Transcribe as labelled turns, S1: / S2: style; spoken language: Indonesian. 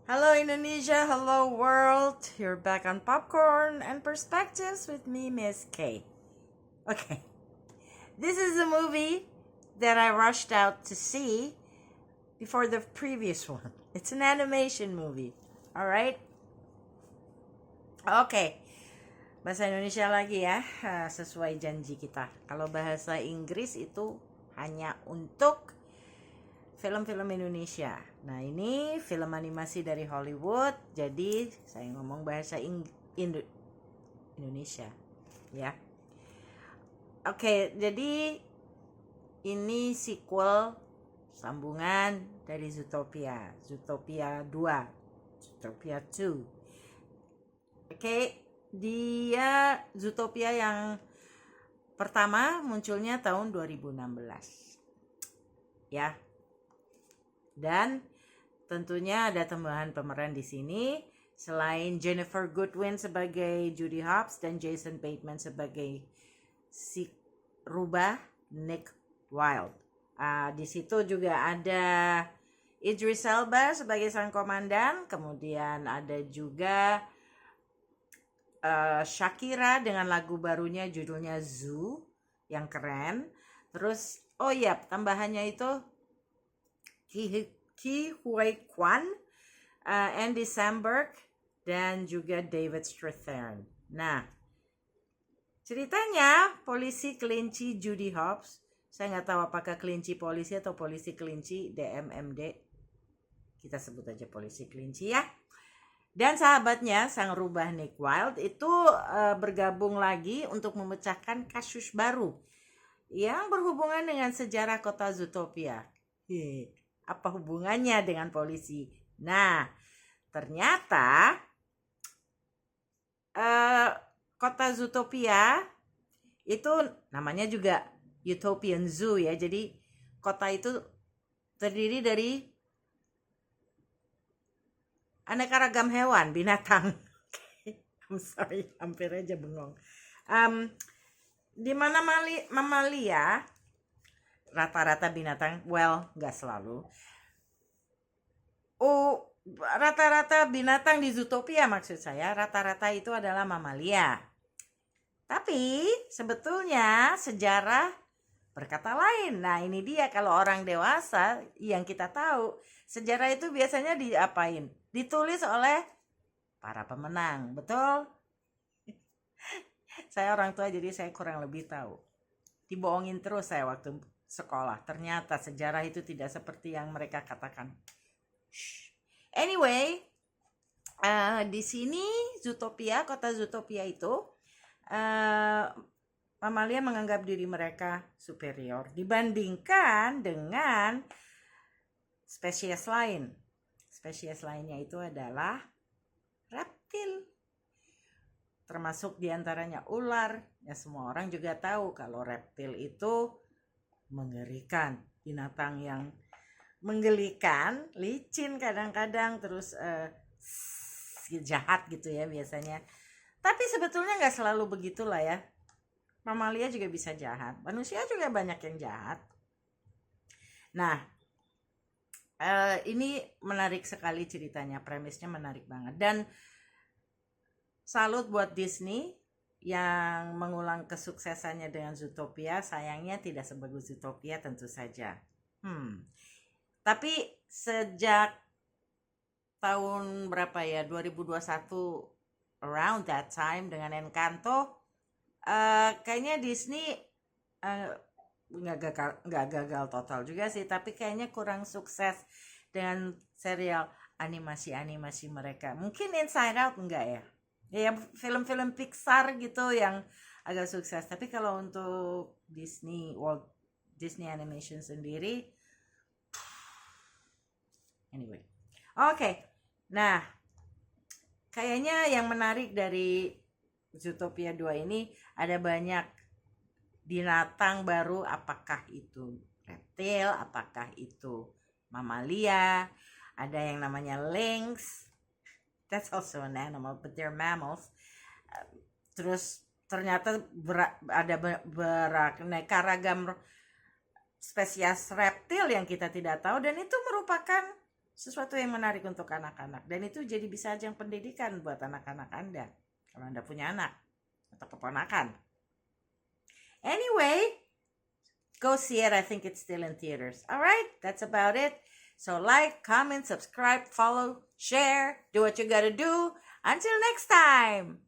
S1: Hello Indonesia, hello world. You're back on Popcorn and Perspectives with me, Miss K. Okay, this is a movie that I rushed out to see before the previous one. It's an animation movie, alright? Oke, bahasa Indonesia lagi ya, sesuai janji kita. Kalau bahasa Inggris itu hanya untuk film-film Indonesia. Nah, ini film animasi dari Hollywood, jadi saya ngomong bahasa Indonesia, ya. Oke, jadi ini sequel sambungan dari Zootopia 2. Zootopia 2. Oke, dia Zootopia yang pertama munculnya tahun 2016. Ya. Dan tentunya ada tambahan pemeran di sini selain Jennifer Goodwin sebagai Judy Hopps dan Jason Bateman sebagai si rubah Nick Wilde. Di situ juga ada Idris Elba sebagai sang komandan, kemudian ada juga Shakira dengan lagu barunya judulnya Zoo yang keren. Terus tambahannya itu Ki Huy Quan, Andy Samberg, dan juga David Strathairn. Nah, ceritanya polisi kelinci Judy Hopps, saya nggak tahu apakah kelinci polisi atau polisi kelinci DMMD, kita sebut aja polisi kelinci ya. Dan sahabatnya sang rubah Nick Wilde itu bergabung lagi untuk memecahkan kasus baru yang berhubungan dengan sejarah kota Zootopia. Apa hubungannya dengan polisi? Nah, ternyata kota Zootopia itu namanya juga Utopian Zoo ya. Jadi kota itu terdiri dari aneka ragam hewan, binatang. I'm sorry, hampir aja bengong. Di mana mamalia rata-rata binatang, nggak selalu. Rata-rata binatang di Zootopia maksud saya, rata-rata itu adalah mamalia. Tapi sebetulnya sejarah berkata lain. Nah, ini dia kalau orang dewasa yang kita tahu, sejarah itu biasanya diapain? Ditulis oleh para pemenang, betul? Saya orang tua jadi saya kurang lebih tahu. Dibohongin terus saya waktu sekolah. Ternyata sejarah itu tidak seperti yang mereka katakan. Anyway, di sini Zootopia, kota Zootopia itu mamalia menganggap diri mereka superior dibandingkan dengan spesies lain. Spesies lainnya itu adalah reptil. Termasuk diantaranya ular. Ya, semua orang juga tahu kalau reptil itu mengerikan, binatang yang menggelikan, licin kadang-kadang, terus jahat gitu ya biasanya. Tapi sebetulnya nggak selalu begitulah ya. Mamalia juga bisa jahat, manusia juga banyak yang jahat. Nah, ini menarik sekali ceritanya, premisnya menarik banget. Dan salut buat Disney yang mengulang kesuksesannya dengan Zootopia. Sayangnya tidak sebagus Zootopia tentu saja. Tapi sejak tahun berapa ya, 2021, around that time dengan Encanto, kayaknya Disney nggak gagal total juga sih, tapi kayaknya kurang sukses dengan serial animasi mereka. Mungkin Inside Out enggak ya? Ya film-film Pixar gitu yang agak sukses. Tapi kalau untuk Walt Disney Animation sendiri, anyway. Oke. Nah, kayaknya yang menarik dari Zootopia 2 ini ada banyak binatang baru, apakah itu reptil, apakah itu mamalia, ada yang namanya lynx. That's also an animal, but they're mammals. Terus ternyata ada beraneka ragam spesies reptil yang kita tidak tahu, dan itu merupakan sesuatu yang menarik untuk anak-anak. Dan itu jadi bisa ajang pendidikan buat anak-anak Anda. Kalau Anda punya anak atau keponakan. Anyway, go see it. I think it's still in theaters. All right, that's about it. So like, comment, subscribe, follow, share, do what you gotta do. Until next time.